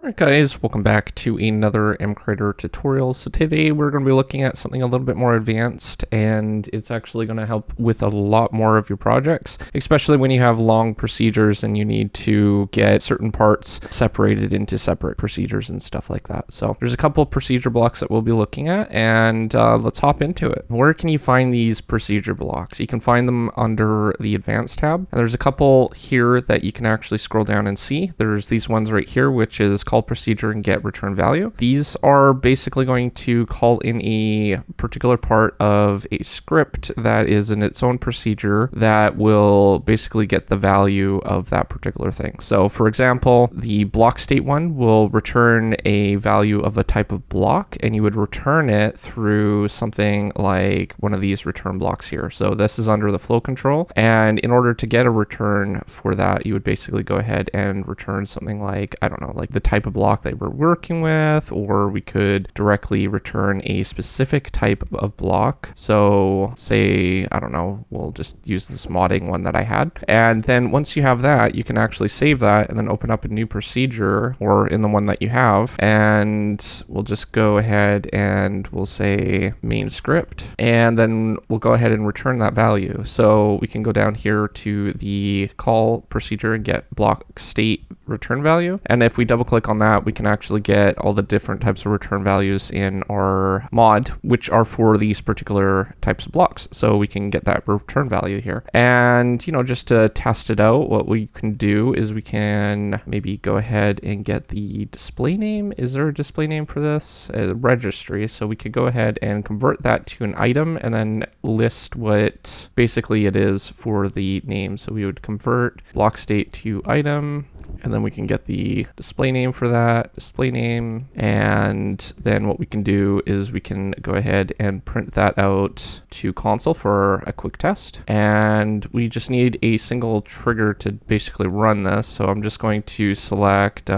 Alright guys, welcome back to another MCreator tutorial. So today we're going to be looking at something a little bit more advanced, and it's actually going to help with a lot more of your projects, especially when you have long procedures and you need to get certain parts separated into separate procedures and stuff like that. So there's a couple of procedure blocks that we'll be looking at, and let's hop into it. Where can you find these procedure blocks? You can find them under the Advanced tab, and there's a couple here that you can actually scroll down and see. There's these ones right here, which is call procedure and get return value. These are basically going to call in a particular part of a script that is in its own procedure that will basically get the value of that particular thing. So for example, the block state one will return a value of a type of block, and you would return it through something like one of these return blocks here. So this is under the flow control, and in order to get a return for that, you would basically go ahead and return something like, I don't know, like the type of block that we're working with, or we could directly return a specific type of block. So say, I don't know, we'll just use this modding one that I had. And then once you have that, you can actually save that and then open up a new procedure or in the one that you have. And we'll just go ahead and we'll say main script, and then we'll go ahead and return that value. So we can go down here to the call procedure and get block state return value. And if we double click on that, we can actually get all the different types of return values in our mod, which are for these particular types of blocks. So we can get that return value here. And, you know, just to test it out, what we can do is we can maybe go ahead and get the display name. Is there a display name for this? Registry. So we could go ahead and convert that to an item and then list what basically it is for the name. So we would convert block state to item, and then we can get the display name for that, display name, and then what we can do is we can go ahead and print that out to console for a quick test. And we just need a single trigger to basically run this. So I'm just going to select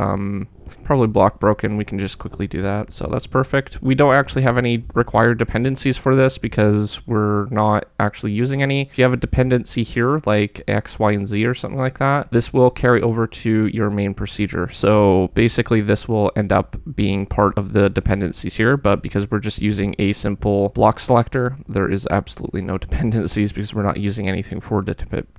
probably block broken. We can just quickly do that. So that's perfect. We don't actually have any required dependencies for this because we're not actually using any. If you have a dependency here like X, Y, and Z or something like that, this will carry over to your main procedure. So basically this will end up being part of the dependencies here, but because we're just using a simple block selector, there is absolutely no dependencies because we're not using anything for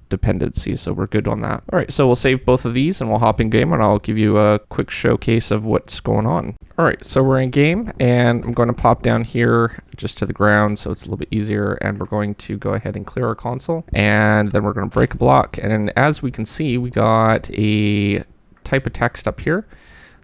dependencies. So we're good on that. All right, so we'll save both of these and we'll hop in game and I'll give you a quick showcase of what's going on. All right, so we're in game and I'm going to pop down here just to the ground so it's a little bit easier, and we're going to go ahead and clear our console, and then we're going to break a block. And as we can see, we got a type of text up here.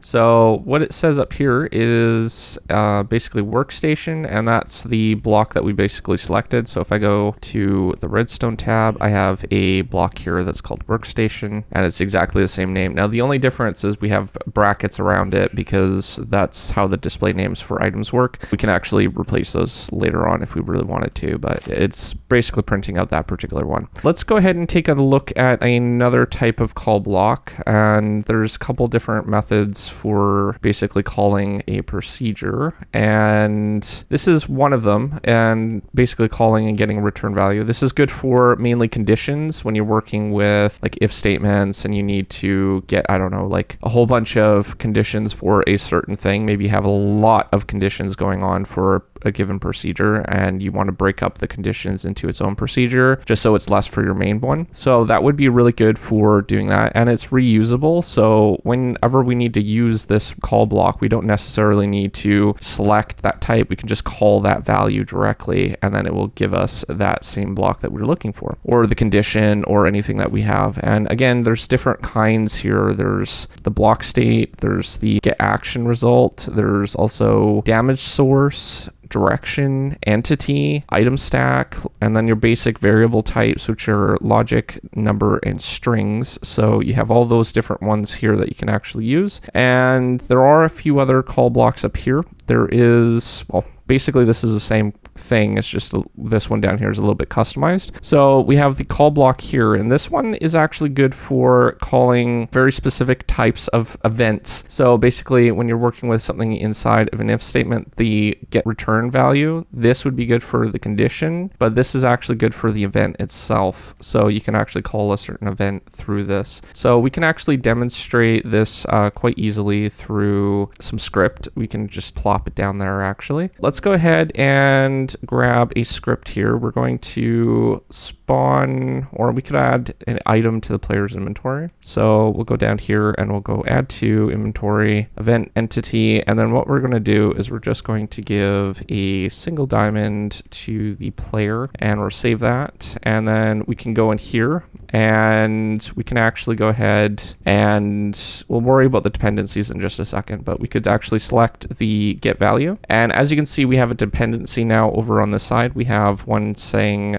So what it says up here is basically workstation, and that's the block that we basically selected. So if I go to the redstone tab, I have a block here that's called workstation, and it's exactly the same name. Now the only difference is we have brackets around it because that's how the display names for items work. We can actually replace those later on if we really wanted to, but it's basically printing out that particular one. Let's go ahead and take a look at another type of call block, and there's a couple different methods for basically calling a procedure, and this is one of them, and basically calling and getting a return value. This is good for mainly conditions when you're working with like if statements and you need to get, I don't know, like a whole bunch of conditions for a certain thing. Maybe you have a lot of conditions going on for a given procedure and you want to break up the conditions into its own procedure just so it's less for your main one. So that would be really good for doing that, and it's reusable. So whenever we need to use this call block, we don't necessarily need to select that type. We can just call that value directly, and then it will give us that same block that we're looking for, or the condition, or anything that we have. And again, there's different kinds here. There's the block state, there's the get action result, there's also damage source, direction, entity, item stack, and then your basic variable types, which are logic, number, and strings. So you have all those different ones here that you can actually use. And there are a few other call blocks up here. There is, well, basically this is the same thing. It's just this one down here is a little bit customized. So we have the call block here, and this one is actually good for calling very specific types of events. So basically, when you're working with something inside of an if statement, the get return value, this would be good for the condition, but this is actually good for the event itself. So you can actually call a certain event through this. So we can actually demonstrate this quite easily through some script. We can just plop it down there actually. Let's go ahead and grab a script here. We're going to spawn, or we could add an item to the player's inventory. So we'll go down here and we'll go add to inventory, event entity, and then what we're going to do is we're just going to give a single diamond to the player, and we'll save that. And then we can go in here and we can actually go ahead and we'll worry about the dependencies in just a second, but we could actually select the get value. And as you can see, we have a dependency now over on this side. We have one saying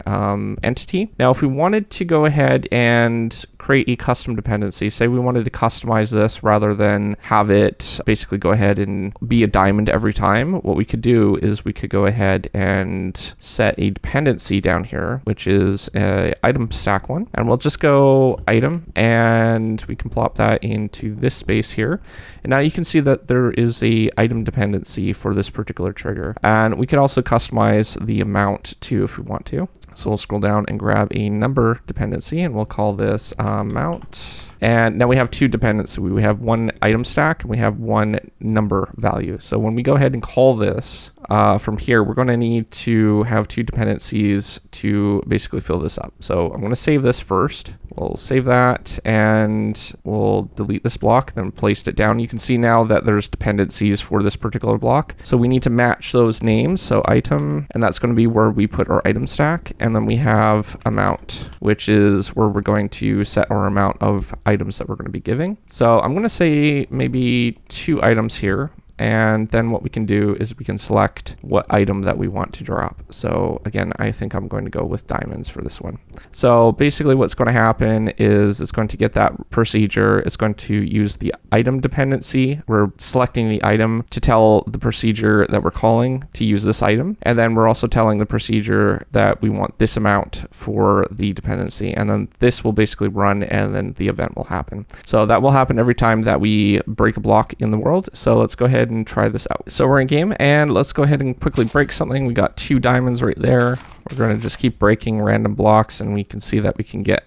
entity. Now, if we wanted to go ahead and create a custom dependency, say we wanted to customize this rather than have it basically go ahead and be a diamond every time, what we could do is we could go ahead and set a dependency down here, which is a item stack one, and we'll just go item, and we can plop that into this space here. And now you can see that there is a item dependency for this particular trigger, and we could also customize the amount too if we want to. So we'll scroll down and grab a number dependency, and we'll call this amount. And now we have two dependencies. We have one item stack and we have one number value. So when we go ahead and call this from here, we're going to need to have two dependencies to basically fill this up. So I'm going to save this first. We'll save that and we'll delete this block, then place it down. You can see now that there's dependencies for this particular block. So we need to match those names. So item, and that's going to be where we put our item stack. And then we have amount, which is where we're going to set our amount of items that we're going to be giving. So I'm going to say maybe 2 items here. And then what we can do is we can select what item that we want to drop. So again, I think I'm going to go with diamonds for this one. So basically what's going to happen is it's going to get that procedure. It's going to use the item dependency. We're selecting the item to tell the procedure that we're calling to use this item. And then we're also telling the procedure that we want this amount for the dependency. And then this will basically run and then the event will happen. So that will happen every time that we break a block in the world. So let's go ahead and try this out. So we're in game and let's go ahead and quickly break something. We got 2 diamonds right there. We're going to just keep breaking random blocks, and we can see that we can get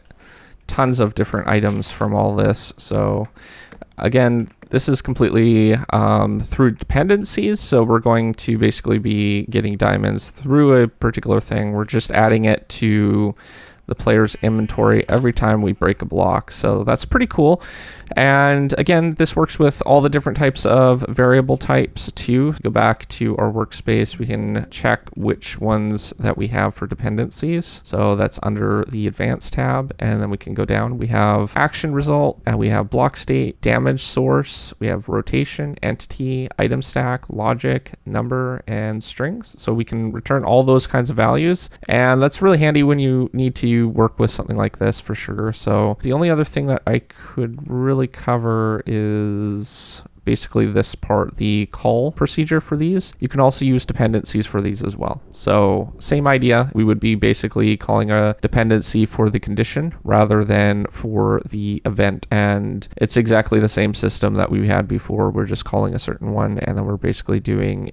tons of different items from all this. So again, this is completely through dependencies. So we're going to basically be getting diamonds through a particular thing. We're just adding it to the player's inventory every time we break a block. So that's pretty cool. And again, this works with all the different types of variable types too. Go back to our workspace. We can check which ones that we have for dependencies. So that's under the advanced tab. And then we can go down. We have action result, and we have block state, damage source. We have rotation, entity, item stack, logic, number, and strings. So we can return all those kinds of values. And that's really handy when you need to work with something like this for sure. So the only other thing that I could really cover is basically this part, the call procedure for these. You can also use dependencies for these as well. So same idea. We would be basically calling a dependency for the condition rather than for the event. And it's exactly the same system that we had before. We're just calling a certain one, and then we're basically doing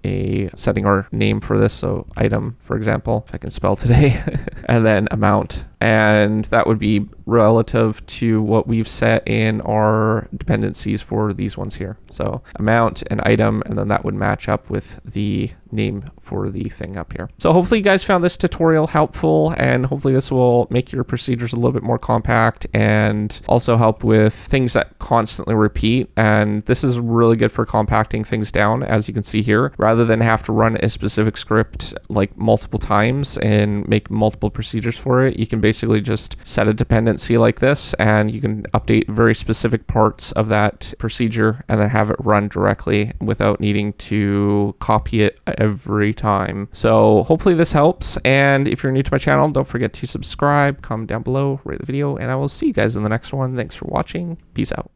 setting our name for this. So item, for example, if I can spell today, and then amount. And that would be relative to what we've set in our dependencies for these ones here. So amount and item, and then that would match up with the name for the thing up here. So hopefully you guys found this tutorial helpful, and hopefully this will make your procedures a little bit more compact and also help with things that constantly repeat. And this is really good for compacting things down, as you can see here, rather than have to run a specific script like multiple times and make multiple procedures for it. You can basically just set a dependency like this, and you can update very specific parts of that procedure and then have it run directly without needing to copy it every time. So hopefully this helps. And if you're new to my channel, don't forget to subscribe, comment down below, rate the video, and I will see you guys in the next one. Thanks for watching. Peace out.